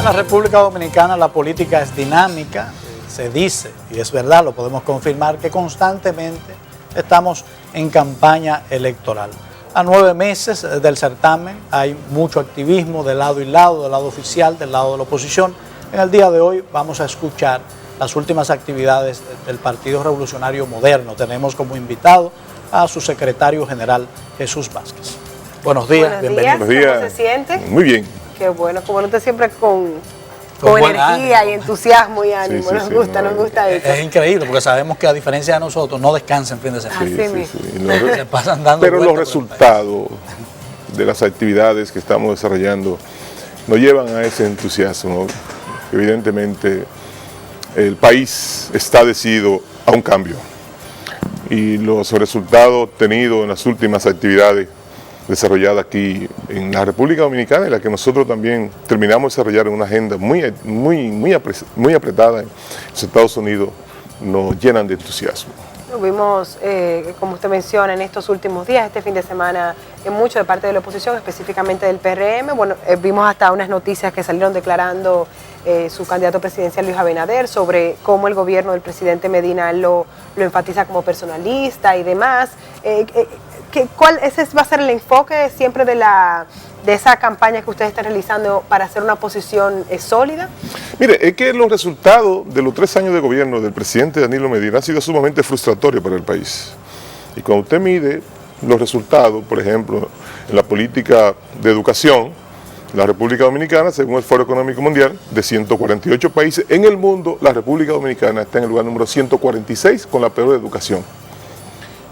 En la República Dominicana la política es dinámica, se dice, y es verdad, lo podemos confirmar, que constantemente estamos en campaña electoral. A 9 meses del certamen hay mucho activismo de lado y lado, del lado oficial, del lado de la oposición. En el día de hoy vamos a escuchar las últimas actividades del Partido Revolucionario Moderno. Tenemos como invitado a su secretario general, Jesús Vázquez. Buenos días, bienvenido. Buenos días. ¿Cómo se siente? Muy bien. Qué bueno, como usted siempre con energía y entusiasmo y ánimo. Nos gusta eso. Es increíble, porque sabemos que a diferencia de nosotros, no descansan en fin de semana. Se pasan dando Pero los resultados de las actividades que estamos desarrollando nos llevan a ese entusiasmo. Evidentemente, el país está decidido a un cambio. Y los resultados obtenidos en las últimas actividades desarrollada aquí en la República Dominicana, y la que nosotros también terminamos de desarrollar en una agenda muy apretada en los Estados Unidos, nos llenan de entusiasmo. Lo vimos, como usted menciona, en estos últimos días, este fin de semana, en mucho de parte de la oposición, específicamente del PRM. Bueno, vimos hasta unas noticias que salieron declarando su candidato presidencial Luis Abinader sobre cómo el gobierno del presidente Medina lo enfatiza como personalista y demás. ¿Ese va a ser el enfoque siempre de esa campaña que ustedes están realizando para hacer una oposición sólida? Mire, es que los resultados de los 3 años de gobierno del presidente Danilo Medina han sido sumamente frustratorios para el país. Y cuando usted mide los resultados, por ejemplo, en la política de educación, la República Dominicana, según el Foro Económico Mundial, de 148 países en el mundo, la República Dominicana está en el lugar número 146 con la peor educación.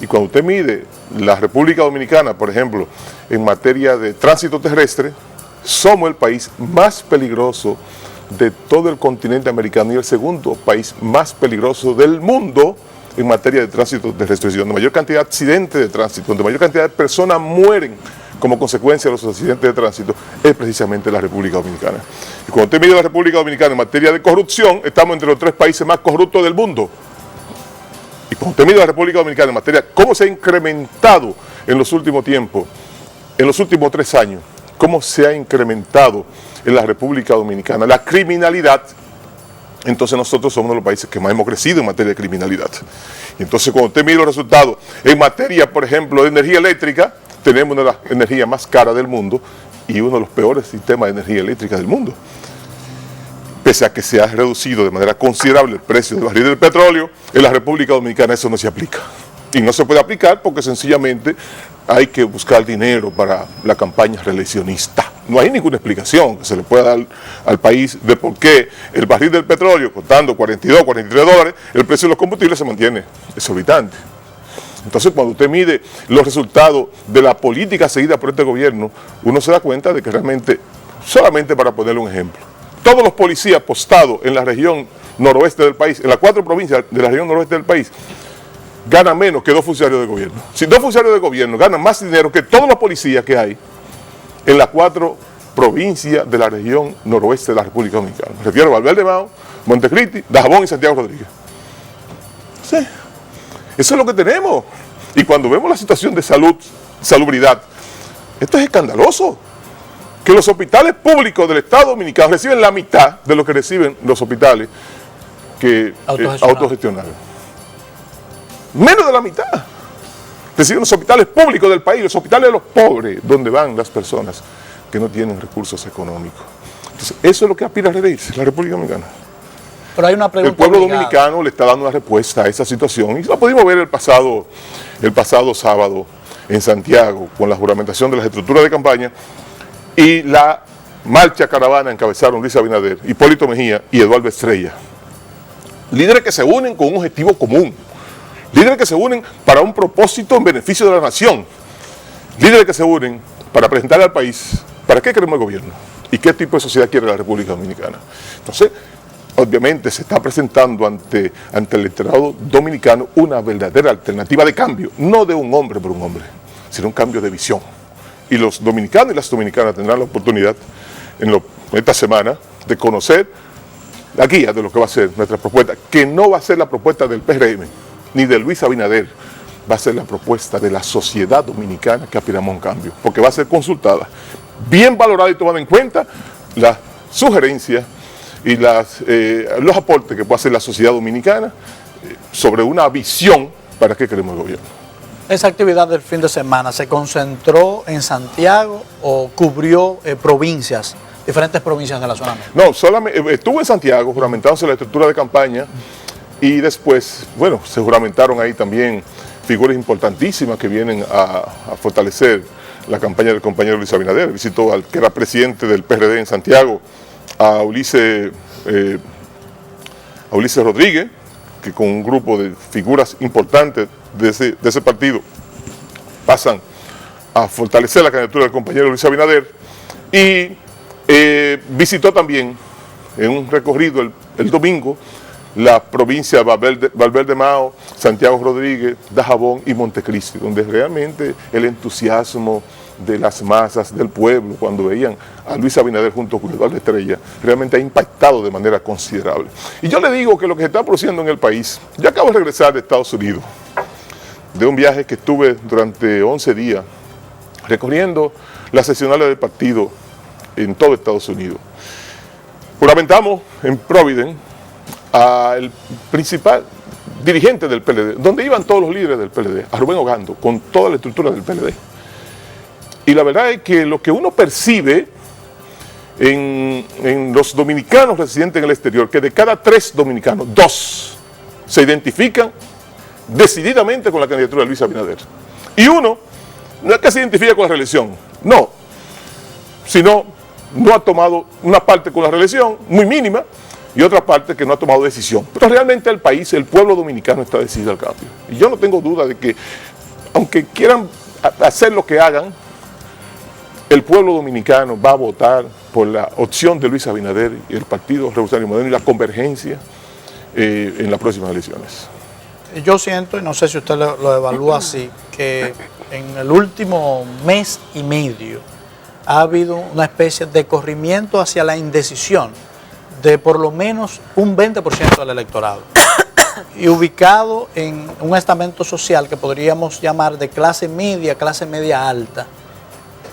Y cuando usted mide la República Dominicana, por ejemplo, en materia de tránsito terrestre, somos el país más peligroso de todo el continente americano y el segundo país más peligroso del mundo en materia de tránsito terrestre, donde mayor cantidad de accidentes de tránsito, donde mayor cantidad de personas mueren como consecuencia de los accidentes de tránsito, es precisamente la República Dominicana. Y cuando usted mide la República Dominicana en materia de corrupción, estamos entre los 3 países más corruptos del mundo. Y cuando usted mide la República Dominicana en materia de cómo se ha incrementado en los últimos tiempos, en los últimos 3 años, cómo se ha incrementado en la República Dominicana la criminalidad, entonces nosotros somos uno de los países que más hemos crecido en materia de criminalidad. Y entonces cuando usted mide los resultados en materia, por ejemplo, de energía eléctrica, tenemos una de las energías más caras del mundo y uno de los peores sistemas de energía eléctrica del mundo. Pese a que se ha reducido de manera considerable el precio del barril del petróleo, en la República Dominicana eso no se aplica. Y no se puede aplicar porque sencillamente hay que buscar dinero para la campaña reeleccionista. No hay ninguna explicación que se le pueda dar al país de por qué el barril del petróleo, costando 42, 43 dólares, el precio de los combustibles se mantiene exorbitante. Entonces, cuando usted mide los resultados de la política seguida por este gobierno, uno se da cuenta de que realmente, solamente para ponerle un ejemplo, todos los policías postados en la región noroeste del país, en las 4 provincias de la región noroeste del país, ganan menos que 2 funcionarios de gobierno. Si 2 funcionarios de gobierno ganan más dinero que todos los policías que hay en las 4 provincias de la región noroeste de la República Dominicana. Me refiero a Valverde Mao, Montecristi, Dajabón y Santiago Rodríguez. Sí, eso es lo que tenemos. Y cuando vemos la situación de salubridad, esto es escandaloso. Que los hospitales públicos del Estado Dominicano reciben la mitad de lo que reciben los hospitales que autogestionados. Menos de la mitad. Reciben los hospitales públicos del país, los hospitales de los pobres, donde van las personas que no tienen recursos económicos. Entonces, eso es lo que aspira a reírse la República Dominicana. Pero hay una pregunta. El pueblo dominicano le está dando una respuesta a esa situación y la pudimos ver el pasado sábado en Santiago con la juramentación de las estructuras de campaña y la marcha caravana encabezaron Luis Abinader, Hipólito Mejía y Eduardo Estrella. Líderes que se unen con un objetivo común, líderes que se unen para un propósito en beneficio de la nación, líderes que se unen para presentarle al país para qué queremos el gobierno y qué tipo de sociedad quiere la República Dominicana. Entonces, obviamente se está presentando ante el electorado dominicano una verdadera alternativa de cambio, no de un hombre por un hombre, sino un cambio de visión. Y los dominicanos y las dominicanas tendrán la oportunidad en esta semana de conocer la guía de lo que va a ser nuestra propuesta, que no va a ser la propuesta del PRM ni de Luis Abinader, va a ser la propuesta de la sociedad dominicana que aspiramos a un cambio, porque va a ser consultada, bien valorada y tomada en cuenta la sugerencias y los aportes que puede hacer la sociedad dominicana sobre una visión para qué queremos el gobierno. ¿Esa actividad del fin de semana se concentró en Santiago o cubrió provincias, diferentes provincias de la zona norte? No, solamente estuvo en Santiago juramentándose la estructura de campaña y después, bueno, se juramentaron ahí también figuras importantísimas que vienen a fortalecer la campaña del compañero Luis Abinader. Visitó al que era presidente del PRD en Santiago, a Ulises Rodríguez, que con un grupo de figuras importantes de ese partido pasan a fortalecer la candidatura del compañero Luis Abinader, y visitó también en un recorrido el domingo la provincia de Valverde Mao, Santiago Rodríguez, Dajabón y Montecristi, donde realmente el entusiasmo de las masas, del pueblo, cuando veían a Luis Abinader junto con Eduardo Estrella, realmente ha impactado de manera considerable. Y yo le digo que lo que se está produciendo en el país, yo acabo de regresar de Estados Unidos, de un viaje que estuve durante 11 días, recorriendo las seccionales del partido en todo Estados Unidos. Juramentamos en Providence al principal dirigente del PLD, donde iban todos los líderes del PLD, a Rubén Ogando, con toda la estructura del PLD. Y la verdad es que lo que uno percibe en los dominicanos residentes en el exterior, que de cada 3 dominicanos, 2 se identifican decididamente con la candidatura de Luis Abinader. Y uno no es que se identifica con la reelección, no, sino no ha tomado una parte con la reelección, muy mínima, y otra parte que no ha tomado decisión. Pero realmente el país, el pueblo dominicano está decidido al cambio. Y yo no tengo duda de que, aunque quieran hacer lo que hagan, el pueblo dominicano va a votar por la opción de Luis Abinader y el Partido Revolucionario Moderno y la convergencia en las próximas elecciones. Yo siento, y no sé si usted lo evalúa así, que en el último mes y medio ha habido una especie de corrimiento hacia la indecisión de por lo menos un 20% del electorado, y ubicado en un estamento social que podríamos llamar de clase media alta,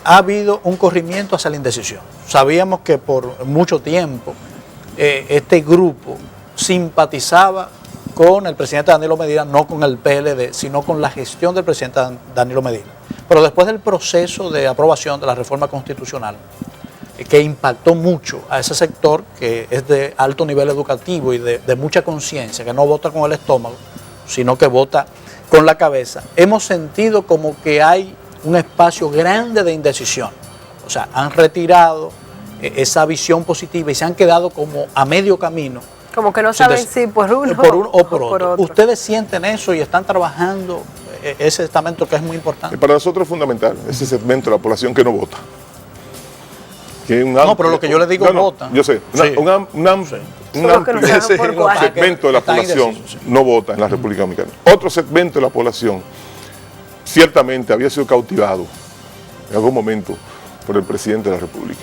ha habido un corrimiento hacia la indecisión. Sabíamos que por mucho tiempo este grupo simpatizaba con el presidente Danilo Medina, no con el PLD, sino con la gestión del presidente Danilo Medina. Pero después del proceso de aprobación de la reforma constitucional, que impactó mucho a ese sector que es de alto nivel educativo y de mucha conciencia, que no vota con el estómago, sino que vota con la cabeza, hemos sentido como que hay un espacio grande de indecisión. O sea, han retirado esa visión positiva y se han quedado como a medio camino. Como que no saben si por uno o por otro. ¿Ustedes sienten eso y están trabajando ese estamento que es muy importante? Para nosotros es fundamental ese segmento de la población que no vota. No, pero lo que yo le digo vota. Yo sé, un amplio segmento de la población no vota en la República Dominicana. Otro segmento de la población ciertamente había sido cautivado en algún momento por el presidente de la República.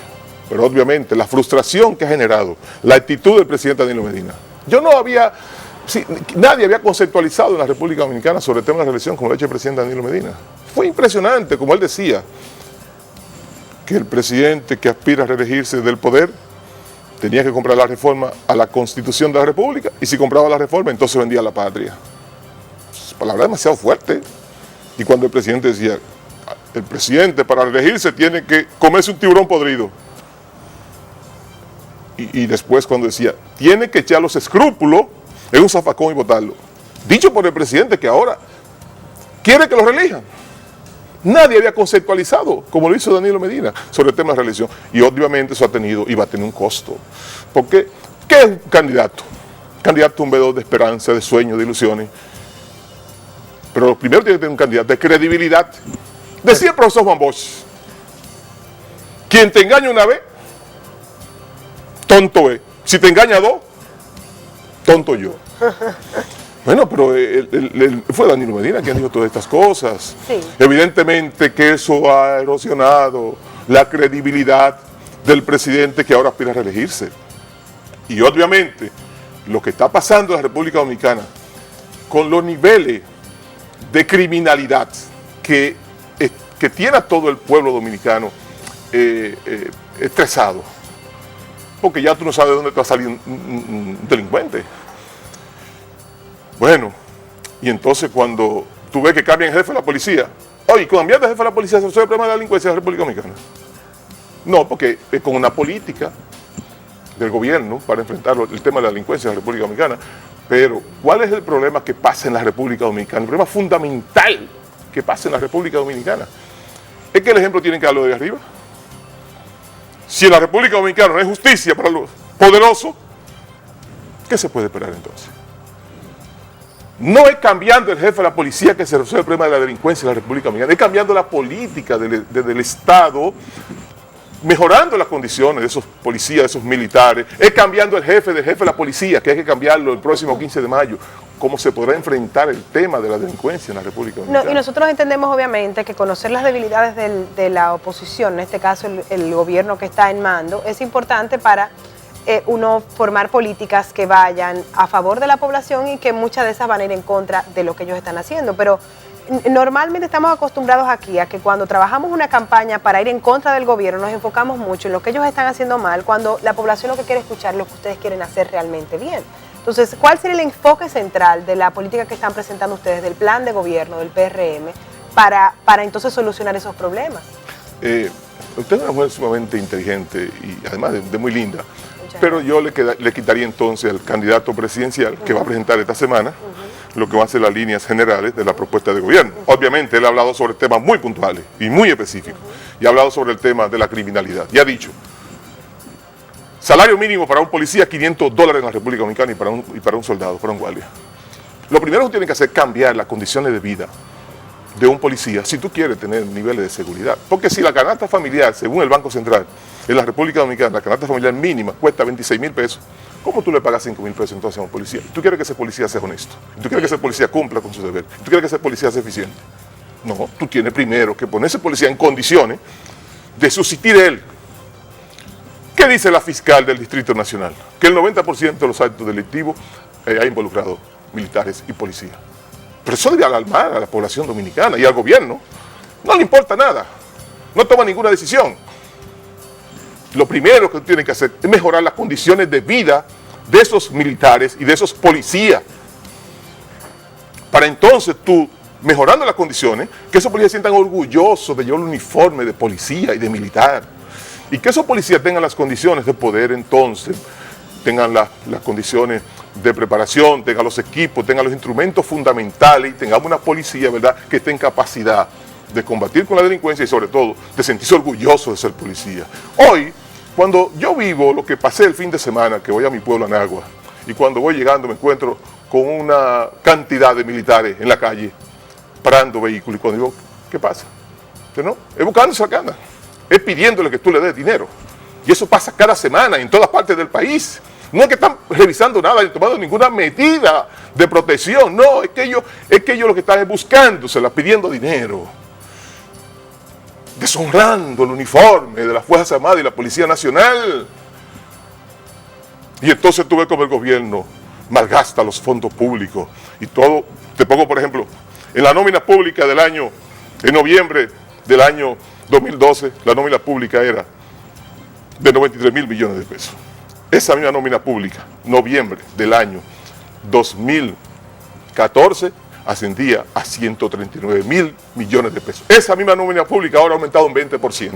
Pero obviamente la frustración que ha generado la actitud del presidente Danilo Medina. Nadie había conceptualizado en la República Dominicana sobre el tema de la reelección como lo ha hecho el presidente Danilo Medina. Fue impresionante, como él decía, que el presidente que aspira a reelegirse del poder tenía que comprar la reforma a la Constitución de la República, y si compraba la reforma entonces vendía la patria. Palabra demasiado fuerte. Y cuando el presidente decía, el presidente para reelegirse tiene que comerse un tiburón podrido. Y después cuando decía, tiene que echar los escrúpulos en un zafacón y votarlo. Dicho por el presidente que ahora quiere que lo reelijan. Nadie había conceptualizado, como lo hizo Danilo Medina, sobre el tema de la reelección. Y obviamente eso ha tenido y va a tener un costo. Porque, ¿qué es un candidato? Un candidato es un veedor de esperanza, de sueños, de ilusiones. Pero lo primero tiene que tener un candidato de credibilidad. Decía el profesor Juan Bosch, quien te engaña una vez, tonto es. Si te engaña 2, tonto yo. Bueno, pero fue Danilo Medina quien dijo todas estas cosas. Sí. Evidentemente que eso ha erosionado la credibilidad del presidente que ahora aspira a reelegirse. Y obviamente lo que está pasando en la República Dominicana con los niveles de criminalidad que tiene a todo el pueblo dominicano estresado. porque ya tú no sabes de dónde te va a salir un delincuente. Bueno, y entonces cuando tú ves que cambian el jefe de la policía, oye, cambiar de jefe de la policía se resuelve el problema de la delincuencia en la República Dominicana. No, porque es con una política del gobierno para enfrentar el tema de la delincuencia en la República Dominicana. Pero, ¿cuál es el problema que pasa en la República Dominicana? El problema fundamental que pasa en la República Dominicana es que el ejemplo tienen que darlo de arriba. Si en la República Dominicana no hay justicia para los poderosos, ¿qué se puede esperar entonces? No es cambiando el jefe de la policía que se resuelve el problema de la delincuencia en la República Dominicana, es cambiando la política del Estado, mejorando las condiciones de esos policías, de esos militares, es cambiando el jefe del jefe de la policía, que hay que cambiarlo el próximo 15 de mayo, cómo se podrá enfrentar el tema de la delincuencia en la República Dominicana. No, y nosotros entendemos obviamente que conocer las debilidades de la oposición, en este caso el gobierno que está en mando, es importante para uno formar políticas que vayan a favor de la población y que muchas de esas van a ir en contra de lo que ellos están haciendo. Pero normalmente estamos acostumbrados aquí a que cuando trabajamos una campaña para ir en contra del gobierno nos enfocamos mucho en lo que ellos están haciendo mal, cuando la población lo que quiere escuchar es lo que ustedes quieren hacer realmente bien. Entonces, ¿cuál sería el enfoque central de la política que están presentando ustedes, del plan de gobierno, del PRM, para entonces solucionar esos problemas? Usted es una mujer sumamente inteligente y además de muy linda, pero yo le quitaría entonces al candidato presidencial que va a presentar esta semana lo que van a ser las líneas generales de la propuesta de gobierno. Obviamente él ha hablado sobre temas muy puntuales y muy específicos y ha hablado sobre el tema de la criminalidad y ha dicho salario mínimo para un policía, $500 en la República Dominicana y para un soldado, para un guardia. Lo primero que tiene que hacer es cambiar las condiciones de vida de un policía si tú quieres tener niveles de seguridad. Porque si la canasta familiar, según el Banco Central, en la República Dominicana, la canasta familiar mínima cuesta 26,000 pesos, ¿cómo tú le pagas 5,000 pesos entonces a un policía? ¿Tú quieres que ese policía sea honesto? ¿Tú quieres que ese policía cumpla con su deber? ¿Tú quieres que ese policía sea eficiente? No, tú tienes primero que poner a ese policía en condiciones de subsistir él. ¿Qué dice la fiscal del Distrito Nacional? Que el 90% de los actos delictivos ha involucrado militares y policías. Pero eso debe alarmar a la población dominicana y al gobierno. No le importa nada. No toma ninguna decisión. Lo primero que tienen que hacer es mejorar las condiciones de vida de esos militares y de esos policías. Para entonces tú, mejorando las condiciones, que esos policías se sientan orgullosos de llevar el uniforme de policía y de militar. Y que esos policías tengan las condiciones de poder entonces, tengan las condiciones de preparación, tengan los equipos, tengan los instrumentos fundamentales y tengamos una policía, ¿verdad?, que esté en capacidad de combatir con la delincuencia y sobre todo de sentirse orgulloso de ser policía. Hoy, cuando yo vivo lo que pasé el fin de semana, que voy a mi pueblo Anagua, y cuando voy llegando me encuentro con una cantidad de militares en la calle, parando vehículos, y cuando digo, ¿qué pasa? No, es buscándose la cana, es pidiéndole que tú le des dinero. Y eso pasa cada semana en todas partes del país. No es que están revisando nada ni tomando ninguna medida de protección, no, es que ellos lo que están es buscándosela, pidiendo dinero, deshonrando el uniforme de las Fuerzas Armadas y la Policía Nacional. Y entonces tú ves como el gobierno malgasta los fondos públicos y todo. Te pongo, por ejemplo, en la nómina pública del año, en noviembre del año 2012, la nómina pública era de 93,000 millones de pesos. Esa misma nómina pública, noviembre del año 2014, ascendía a 139,000 millones de pesos. Esa misma nómina pública ahora ha aumentado un 20%.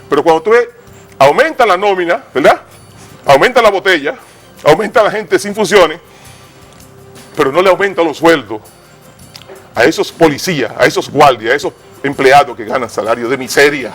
Pero cuando tú ves, aumenta la nómina, ¿verdad? Aumenta la botella, aumenta la gente sin funciones, pero no le aumenta los sueldos a esos policías, a esos guardias, a esos empleados que ganan salario de miseria.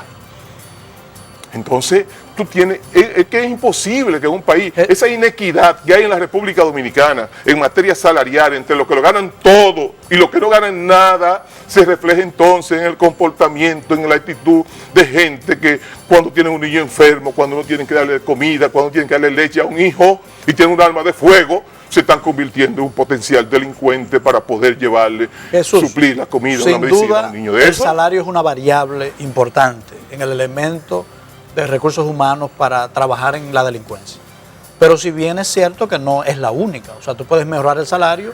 Entonces, tú tienes, es que es imposible que en un país, esa inequidad que hay en la República Dominicana en materia salarial entre los que lo ganan todo y los que no ganan nada, se refleja entonces en el comportamiento, en la actitud de gente que cuando tienen un niño enfermo, cuando no tienen que darle comida, cuando tienen que darle leche a un hijo y tienen un arma de fuego, se están convirtiendo en un potencial delincuente para poder llevarle, suplir la comida, sin una medicina duda, a un niño de eso. El salario es una variable importante en el elemento de recursos humanos para trabajar en la delincuencia. Pero si bien es cierto que no es la única, o sea, tú puedes mejorar el salario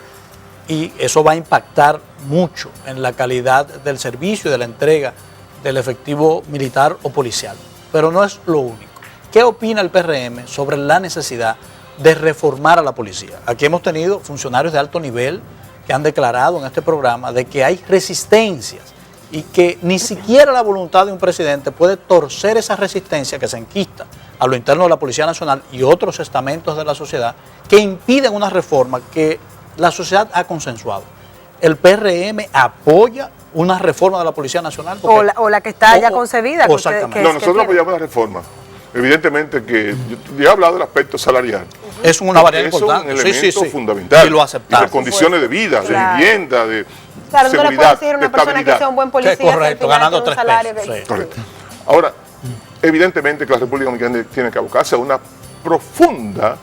y eso va a impactar mucho en la calidad del servicio y de la entrega del efectivo militar o policial, pero no es lo único. ¿qué opina el PRM sobre la necesidad de reformar a la policía? Aquí hemos tenido funcionarios de alto nivel que han declarado en este programa de que hay resistencias y que ni siquiera la voluntad de un presidente puede torcer esa resistencia que se enquista a lo interno de la Policía Nacional y otros estamentos de la sociedad que impiden una reforma que la sociedad ha consensuado. ¿El PRM apoya una reforma de la Policía Nacional? O la que está ya concebida. Exactamente. No, nosotros apoyamos la reforma. Evidentemente que yo he hablado del aspecto salarial. Es una variable importante. Es un elemento fundamental. Y lo aceptamos. Y de condiciones de vida, de vivienda, de claro, seguridad, no le puedes decir a una persona estabilidad. que sea un buen policía, correcto, ganando 3 pesos. Sí. Correcto. Ahora, evidentemente que la República Dominicana tiene que abocarse a una profunda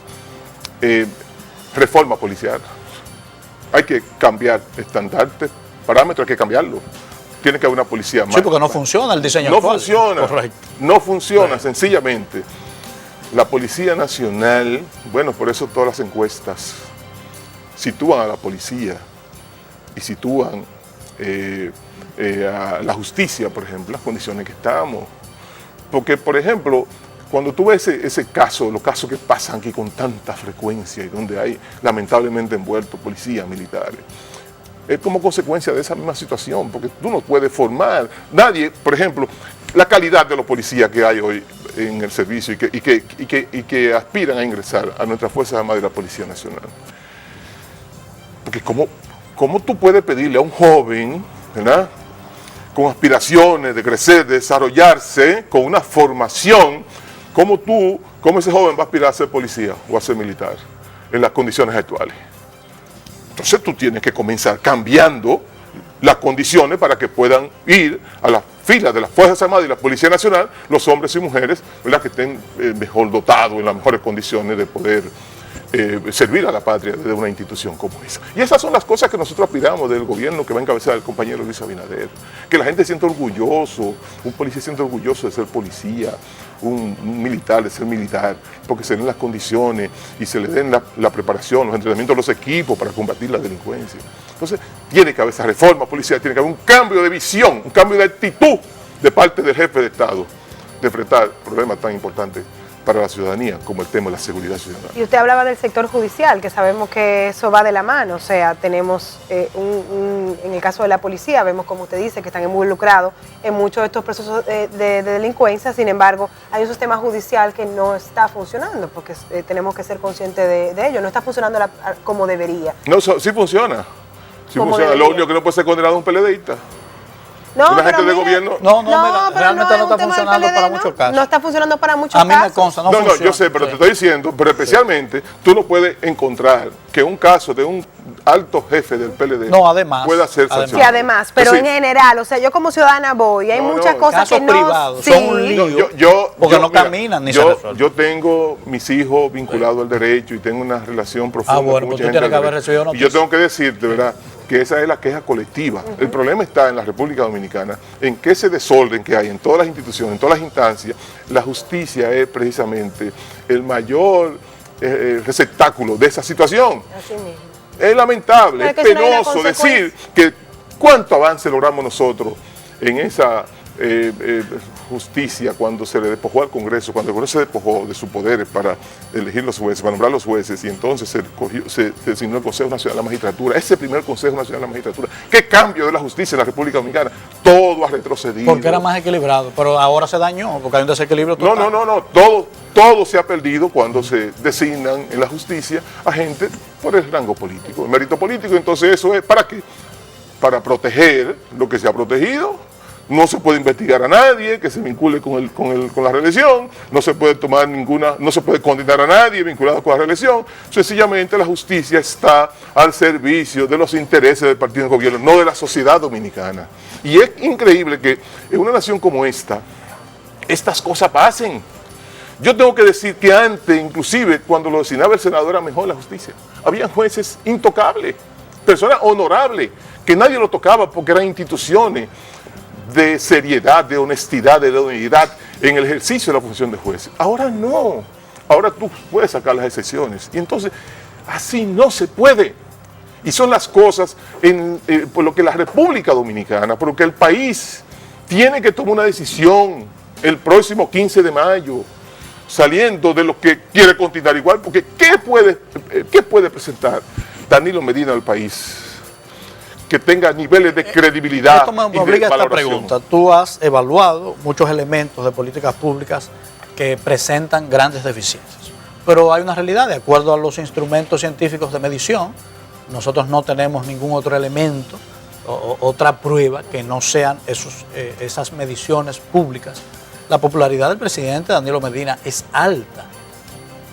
reforma policial. Hay que cambiar estandartes, parámetros, hay que cambiarlo. Tiene que haber una policía más. Sí, porque no funciona el diseño actual. No funciona, sencillamente. La Policía Nacional, bueno, por eso todas las encuestas sitúan a la policía y sitúan a la justicia, por ejemplo, las condiciones en que estamos. Porque, por ejemplo, cuando tú ves ese caso, los casos que pasan aquí con tanta frecuencia y donde hay lamentablemente envueltos policías militares, es como consecuencia de esa misma situación, porque tú no puedes formar, nadie, por ejemplo, la calidad de los policías que hay hoy en el servicio y que aspiran a ingresar a nuestras Fuerzas Armadas y la Policía Nacional. Porque ¿cómo tú puedes pedirle a un joven, ¿verdad?, con aspiraciones de crecer, de desarrollarse, con una formación, cómo ese joven va a aspirar a ser policía o a ser militar en las condiciones actuales? Entonces tú tienes que comenzar cambiando las condiciones para que puedan ir a las filas de las Fuerzas Armadas y la Policía Nacional los hombres y mujeres, ¿verdad?, que estén mejor dotados, en las mejores condiciones de poder servir a la patria desde una institución como esa. Y esas son las cosas que nosotros aspiramos del gobierno que va a encabezar el compañero Luis Abinader. Que la gente sienta orgulloso, un policía sienta orgulloso de ser policía, un militar de ser militar, porque se den las condiciones y se le den la preparación, los entrenamientos, los equipos para combatir la delincuencia. Entonces, tiene que haber esa reforma policial, tiene que haber un cambio de visión, un cambio de actitud de parte del jefe de Estado de enfrentar problemas tan importantes para la ciudadanía, como el tema de la seguridad ciudadana. Y usted hablaba del sector judicial, que sabemos que eso va de la mano, o sea, tenemos en el caso de la policía, vemos como usted dice, que están involucrados en muchos de estos procesos de delincuencia, sin embargo, hay un sistema judicial que no está funcionando, porque tenemos que ser conscientes de ello, no está funcionando como debería. No, sí funciona. Sí funciona. Lo único que no puede ser condenado un PLDista. No, una gente de gobierno. Realmente no está funcionando para muchos casos. No está funcionando para muchos casos. A mí me consta, no funciona. No, yo sé, pero te estoy diciendo, pero especialmente, tú no puedes encontrar que un caso de un alto jefe del PLD pueda ser sancionado. Sí, además, pero en general, o sea, yo como ciudadana voy, hay muchas cosas que no... privados son un lío, porque no caminan ni se resuelven. Yo tengo mis hijos vinculados al derecho y tengo una relación profunda con mucha gente del derecho. Y yo tengo que decirte, ¿verdad?, que esa es la queja colectiva. El problema está en la República Dominicana, en que ese desorden que hay en todas las instituciones, en todas las instancias, la justicia es precisamente el mayor receptáculo de esa situación. Así mismo. Es lamentable, es penoso decir que cuánto avance logramos nosotros en esa justicia cuando se le despojó al Congreso, cuando el Congreso se despojó de sus poderes para elegir los jueces, para nombrar los jueces, y entonces se designó el Consejo Nacional de la Magistratura, ese primer Consejo Nacional de la Magistratura. ¿Qué cambio de la justicia en la República Dominicana? Todo ha retrocedido. Porque era más equilibrado, pero ahora se dañó, porque hay un desequilibrio total. No, todo se ha perdido cuando se designan en la justicia a gente por el rango político, el mérito político. Entonces eso es, ¿para qué? Para proteger lo que se ha protegido. No se puede investigar a nadie que se vincule con la reelección, no se puede no se puede condenar a nadie vinculado con la reelección. Sencillamente la justicia está al servicio de los intereses del partido de gobierno, no de la sociedad dominicana. Y es increíble que en una nación como esta, estas cosas pasen. Yo tengo que decir que antes, inclusive cuando lo designaba el senador, era mejor la justicia. Habían jueces intocables, personas honorables, que nadie lo tocaba porque eran instituciones de seriedad, de honestidad, de idoneidad en el ejercicio de la función de juez. Ahora no, ahora tú puedes sacar las excepciones y entonces así no se puede. Y son las cosas por lo que la República Dominicana, por lo que el país tiene que tomar una decisión el próximo 15 de mayo saliendo de lo que quiere continuar igual, porque ¿qué puede presentar Danilo Medina al país que tenga niveles de credibilidad? Esto me obliga a esta pregunta. Tú has evaluado muchos elementos de políticas públicas que presentan grandes deficiencias, pero hay una realidad, de acuerdo a los instrumentos científicos de medición, nosotros no tenemos ningún otro elemento o otra prueba que no sean esas mediciones públicas. La popularidad del presidente Danilo Medina es alta.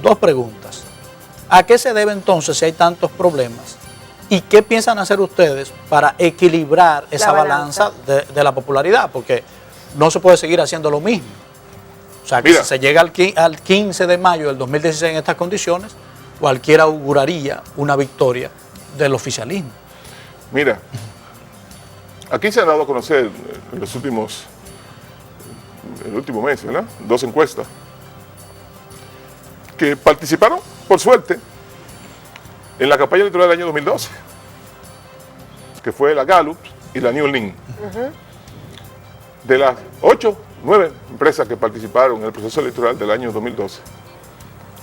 Dos preguntas. ¿A qué se debe entonces si hay tantos problemas? ¿Y qué piensan hacer ustedes para equilibrar esa balanza de la popularidad? Porque no se puede seguir haciendo lo mismo. O sea, que si se llega al 15 de mayo del 2016 en estas condiciones, cualquiera auguraría una victoria del oficialismo. Mira, aquí se han dado a conocer en los últimos el último mes, ¿verdad? 2 encuestas que participaron, por suerte, en la campaña electoral del año 2012, que fue la Gallup y la New Link. De las 8, 9 empresas que participaron en el proceso electoral del año 2012,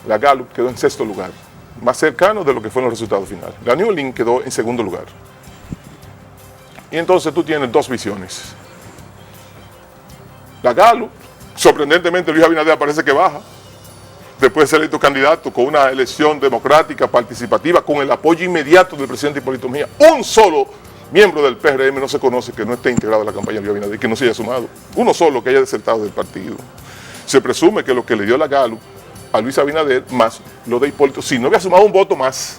la Gallup quedó en 6º lugar, más cercano de lo que fueron los resultados finales. La New Link quedó en 2º lugar. Y entonces tú tienes 2 visiones. La Gallup, sorprendentemente Luis Abinader parece que baja, después de ser electo candidato con una elección democrática, participativa, con el apoyo inmediato del presidente Hipólito Mejía. Un solo miembro del PRM no se conoce que no esté integrado en la campaña de Luis Abinader, que no se haya sumado. Uno solo que haya desertado del partido. Se presume que lo que le dio la Gallup a Luis Abinader, más lo de Hipólito, si no había sumado un voto más,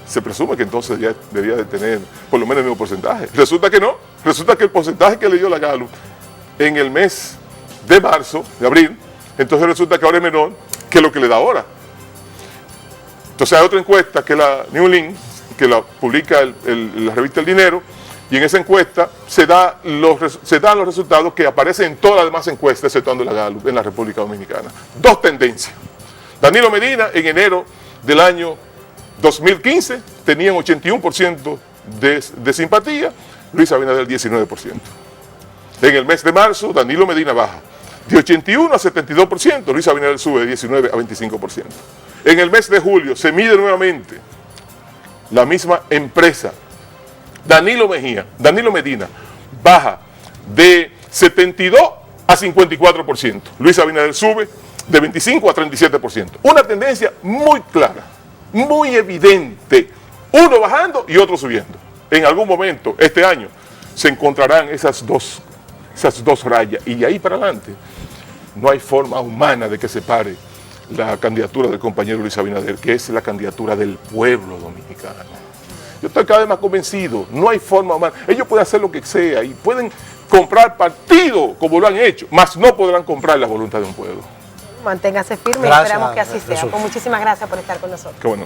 se presume que entonces ya debía de tener por lo menos el mismo porcentaje. Resulta que no. Resulta que el porcentaje que le dio la Gallup en el mes de marzo, de abril, entonces resulta que ahora es menor que lo que le da ahora. Entonces hay otra encuesta que la New Link, que la publica la revista El Dinero, y en esa encuesta se dan los resultados que aparecen en todas las demás encuestas, exceptuando la Gallup, en la República Dominicana. 2 tendencias. Danilo Medina en enero del año 2015 tenía un 81% de simpatía, Luis Abinader 19%. En el mes de marzo, Danilo Medina baja de 81 a 72%, Luis Abinader sube de 19 a 25%. En el mes de julio se mide nuevamente la misma empresa. Danilo Medina baja de 72 a 54%. Luis Abinader sube de 25 a 37%. Una tendencia muy clara, muy evidente. Uno bajando y otro subiendo. En algún momento, este año, se encontrarán esas dos rayas. Y de ahí para adelante, no hay forma humana de que se pare la candidatura del compañero Luis Abinader, que es la candidatura del pueblo dominicano. Yo estoy cada vez más convencido, no hay forma humana. Ellos pueden hacer lo que sea y pueden comprar partido como lo han hecho, mas no podrán comprar la voluntad de un pueblo. Manténgase firme y esperamos que así sea. Pues muchísimas gracias por estar con nosotros. Qué bueno.